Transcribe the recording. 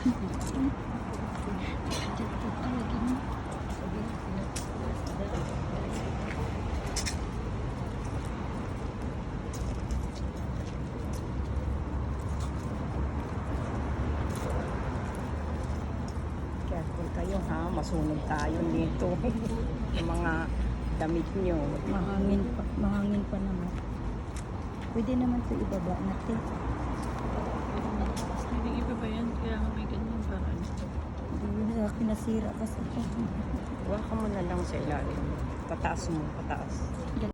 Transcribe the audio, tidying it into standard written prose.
Careful kayo ha, masunog tayo nito. Yung mga damit nyo. Mahangin pa naman. Pwede naman ito ibaba natin. Hindi iba ba yan? Kaya nga may ganyan para ano. Hindi na pinasira kasi ito. Huwag ka mo na lang sa ilalim. Pataas mo, pataas.